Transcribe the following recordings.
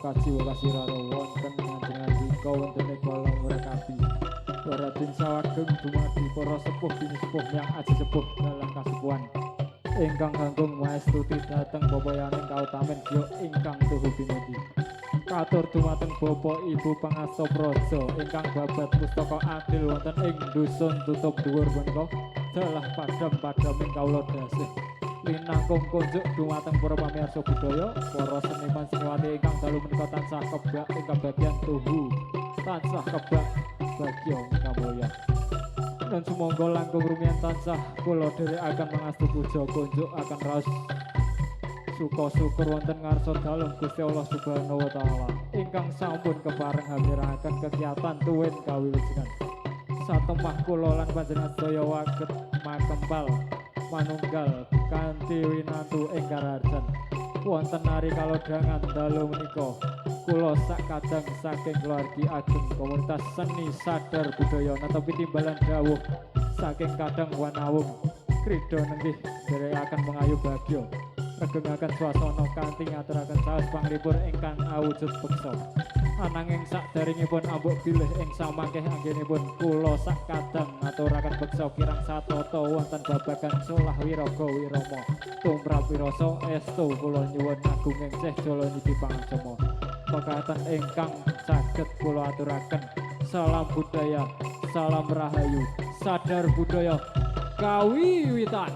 kajiwa kasiraro wonten ngaji-ngaji wonten kolom rekapi Waradin sawageng dumadi para sepuh bini sepuh yang aji sepuh dalam kasukuan ingkang ganggung maestuti dateng bapayaning kautamen yo ingkang tuhu binudi katur dumateng Bapak Ibu Pangasta Praja ingkang babat pustaka adil wonten ing dusun tutup dhuwur menika dalah padam-padaming kawula dasih linangkung kunjuk dumateng para pamirsa budaya para seniman seniwati ingkang dalu menika tansah kebak ing kabagyan tuhu tansah kebak bagya kamulya dan sumangga langkung rumiyin tansah kula dherekaken mangastu puja kunjuk akan raos suka syukur wonten ngarsa dalem Gusti Allah Subhanahu wa taala ingkang sampun kepareng hamiraken kegiatan tuwin kawilujengan satemah kula lan panjenengan sedaya waget makempal manunggal kanthi winantu ing kararjan wonten nari kalodhangan dalu menika kula sak kadang saking keluargi ageng komunitas seni sadar budaya netepi timbalan dawuh saking kadang wanawung krida nenggih dherekaken mengayu bagya regengaken swasana kanthi ngaturaken saos panglipur ingkang awujud beksa ananging sakderengipun ambuk bilih ing samangkeh anggenipun kula sak kadang ngaturaken beksa kirang satata wonten babagan solah wiraga wirama tumrap wirasa estu kula nyuwun agung engsih jala niki pangancama pekaten ingkang saged kula aturaken salam budaya salam rahayu sadar budaya kawiwitan.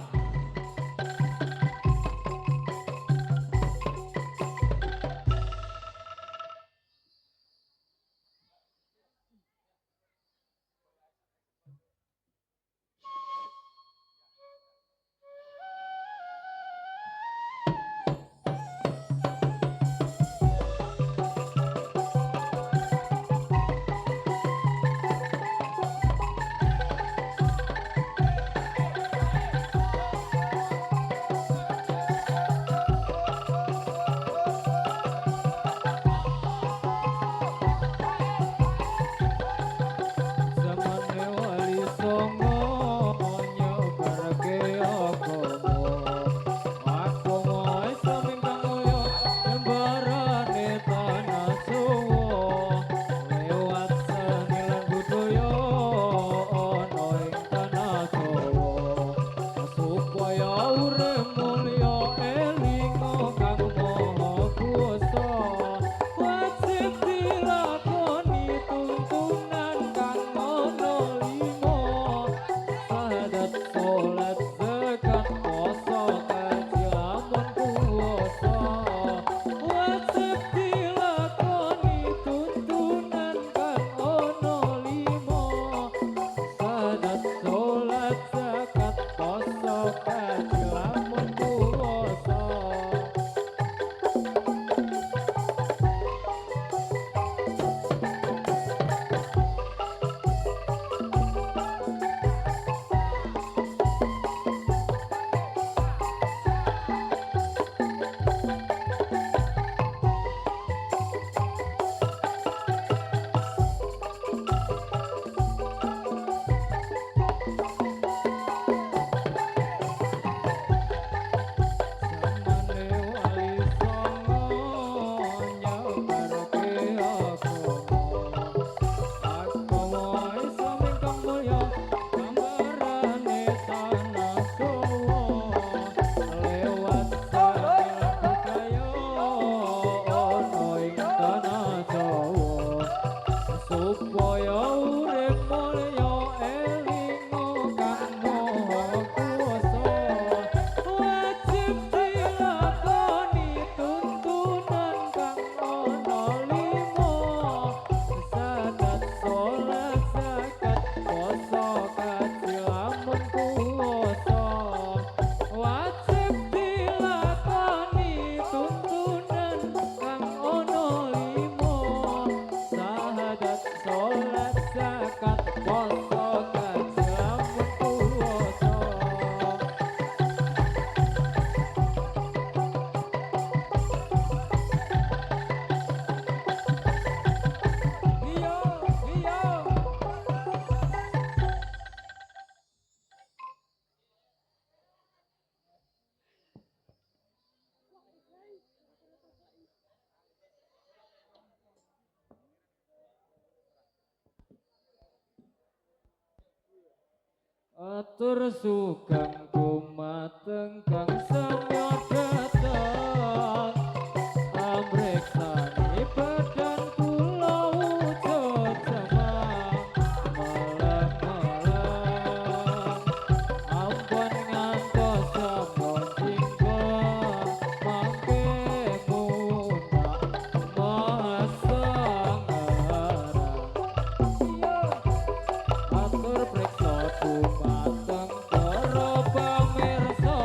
Solat Atur sugeng dumateng kang samya dateng amreksani badan kula wujud jamang meleng-meleng ampun ngantos sampun tinggal mangke munak masang atur preksa dumateng para pamirsa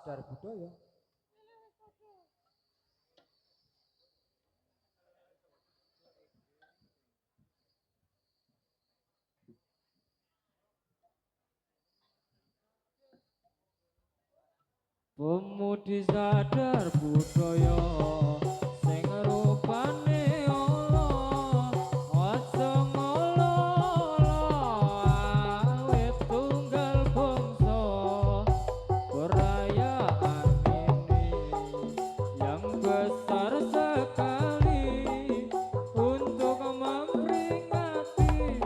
sadar budaya. Pemudi sadar budaya sing rupane ala aja ngolo awit tunggal bangsa perayaan ini yang besar sekali untuk memperingati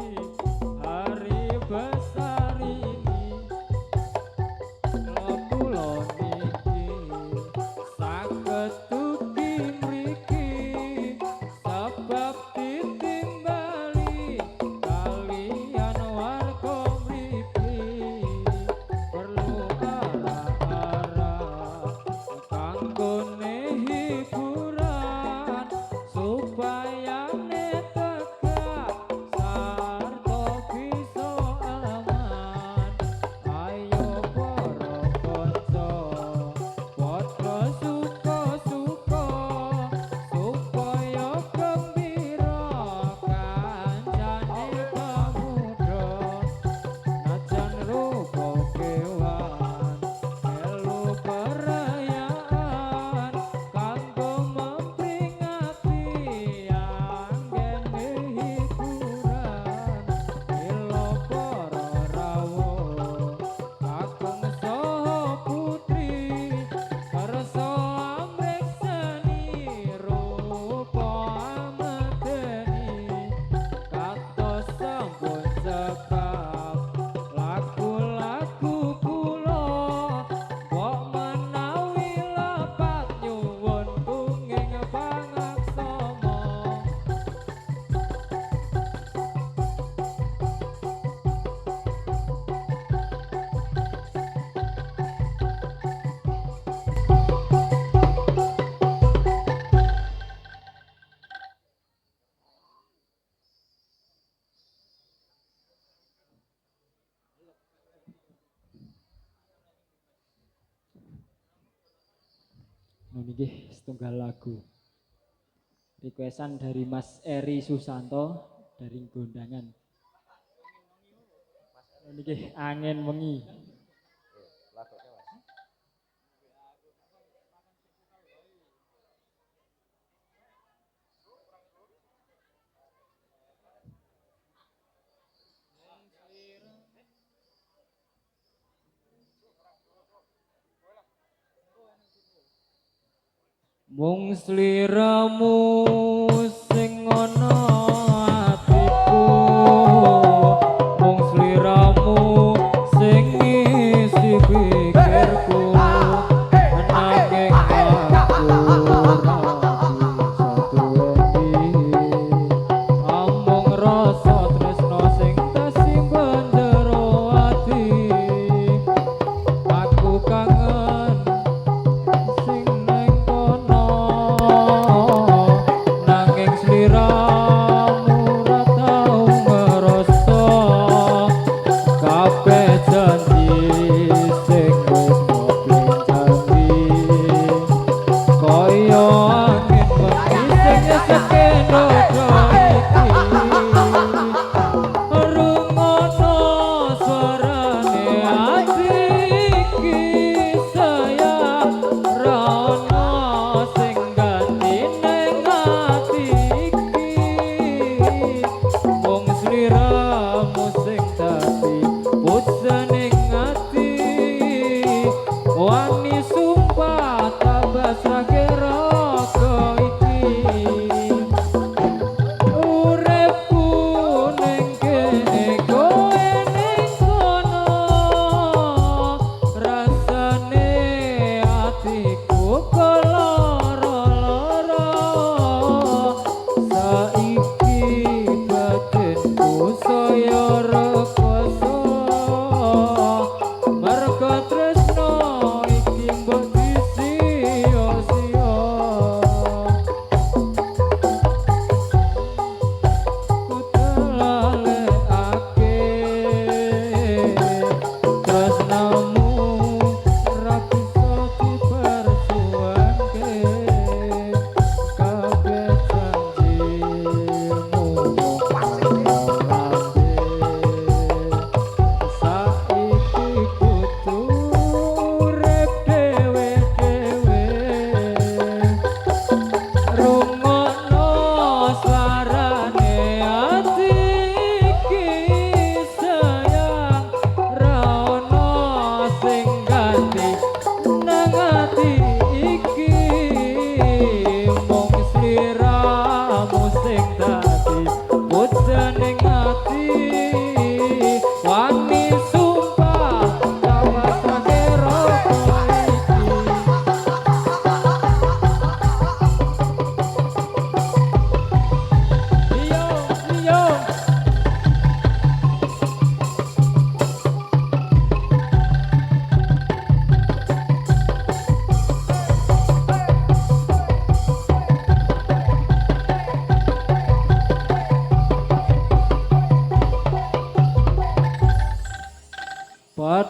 hari besar ini. Kula niki saged dugi mriki sebab ditimbali kaliyan warga mriki perlu arah-arah kanggone hiburan supaya tegak sarta bisa aman. Ayo para kanca padha suka-suka supaya gembira kancane pemuda najan rupa kewan melu perayaan kanggo memperingati anggene hiburan mila para rawuh kakung saha putri kersa amreksani rupa amedeni katos sampun cekap lagu-lagu kula mbok menawi lepat nyuwun tunging pangaksama. Nggih, setunggal lagu requestan dari Mas Eri Susanto dari Gondangan. Nggih, angin wengi. Mung sliramu sing ana atiku, mung sliramu sing ngisi pikirku, nanging aku ora bisa duweni amung rasa tresno sing tesimpen jero ati. Aku kangen sing neng kono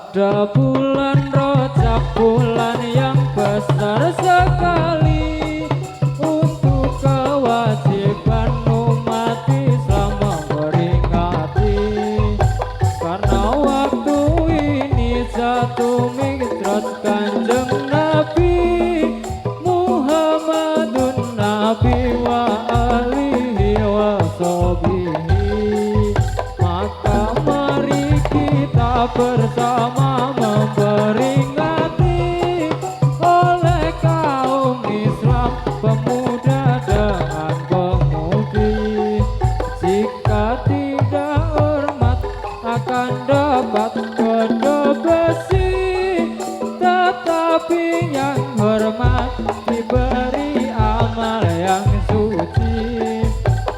Pada bulan Rajab, bulan yang besar sekali untuk kewajiban umat Islam memperingati. Karena waktu ini jatuh mi'raj Kanjeng Nabi Muhammadun Nabi wa alihi wa sahbihi. Maka mari kita bersama memperingati oleh kaum Islam, pemuda dan pemudi. Jika tidak hormat akan dapat kode besi, tetapi yang hormat diberi amal yang suci.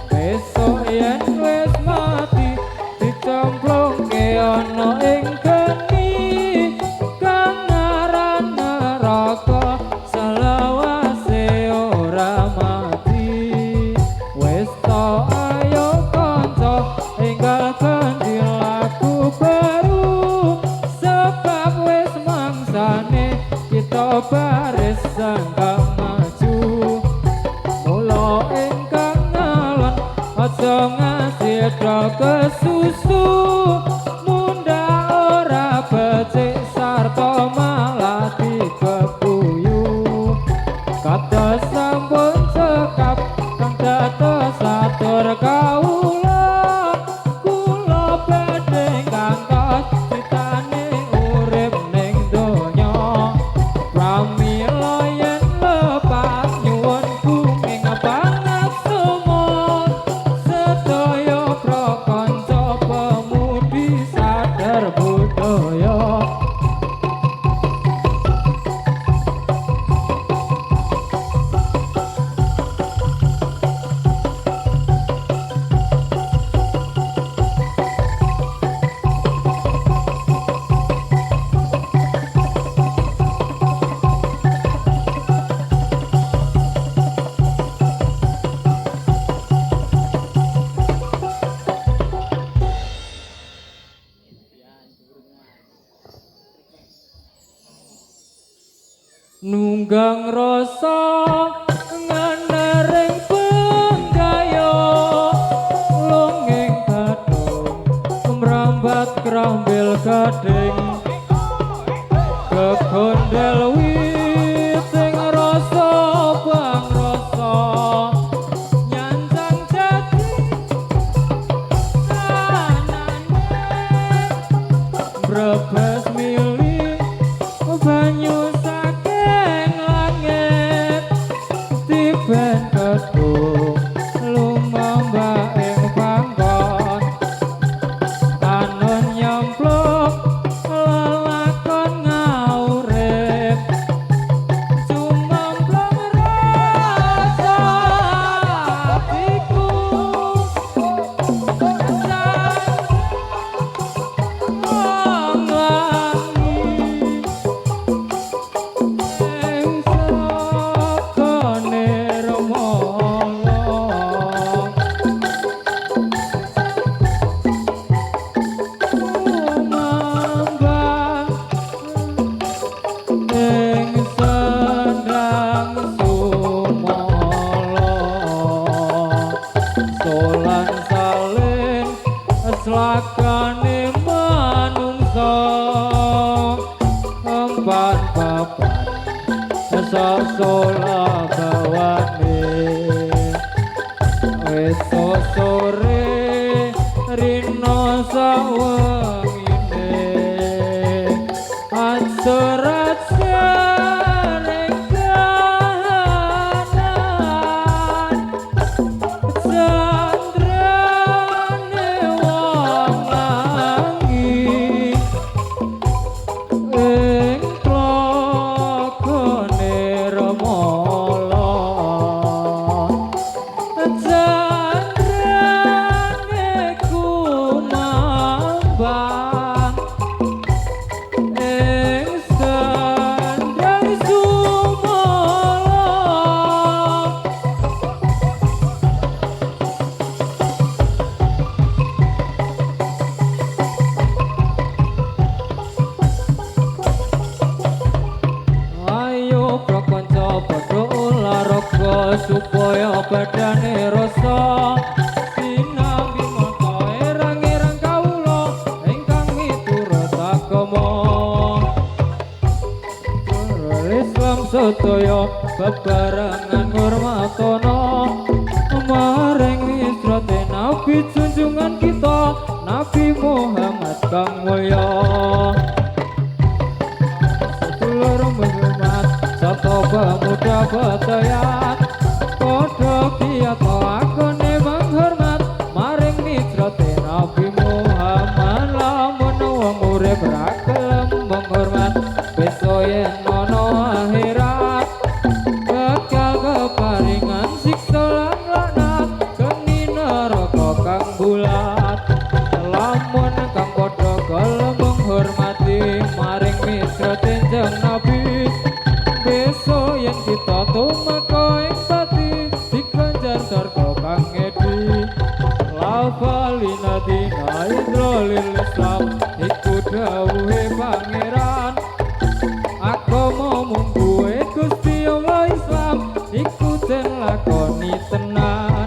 Besok yen wis mati dicemplung ke ono ing geni kang aran neraka selawase ora mati. Wis to ayo kanca enggal ganti lagu baru, sebab wis mangsane kita baris sangka maju. Mula ingkang ngalon aja ngasih ke susu, munda ora becik sarta malah dikebuyu. Kados sampun cekap kang dados satur kawula, kula badhe kantos critane urip ning donya. Pramila yen lepas nyuwun kuming banget sumur, sedaya prakanca pemudi sadar budaya. Nunggang rasa nganering penggaya, longeng gadung mrambat krambil gading, kekondel witing rasa bang rasa nyanjang jati anane brebes mili banyu saking langit tiben kedung lumambah ing panggon anon nyemplung lelakon ngaurip cumemplung rasa atiku solan salin slakane manungsa empat papat sasola bawane. badane rasa sinambi maka erang-erang kawula ingkang miturut agama Islam sedaya bebarengan ngurmatana maring wisrate Nabi junjungan kita Nabi Muhammad kang mulya sedulur menghormat sapa pemuda betayat padha kiyata agone menghormat maring wisrate Nabi Muhammad lamun wong urip ra gelem menghormat besok yen ana akhirat bakal keparingan siksa lan laknat geni neraka kang bulat lamun kang padha gelem menghormati maring misrate jeneng Nabi besok yen kita tumeka ing pati diganjar surga kang edi lafalina dina idrolil Islam iku dawuhe pangeran agama mungguhe Gusti Allah Islam iku den lakoni tenan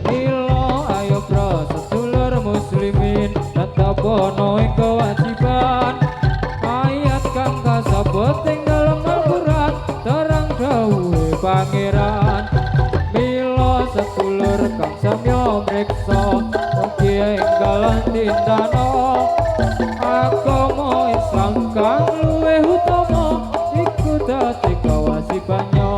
mila ayo bro sedulur muslimin tetep ono ing kewajiban ayat kang kasebut ing dalem Al-Qur'an terang dawuhe pangeran mila sedulur kang samya mriksa mugi enggal tindana agama Islam kang luwih utama iku dadi kewajibannya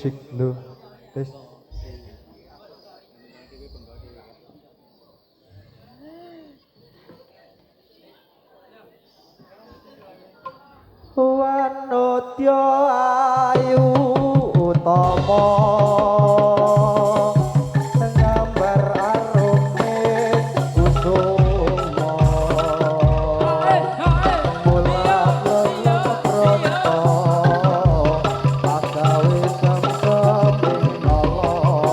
Cik lu tes Wanodya ayu utama nggambar arume kusuma mulak lelep pronto pagawe semsem Allah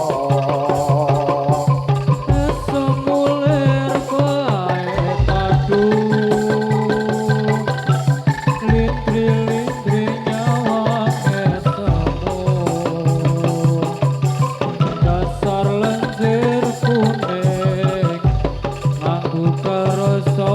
semulir bae padu lintri-lintri nyawa ketemu dasar lendir kuning nganggo kerasa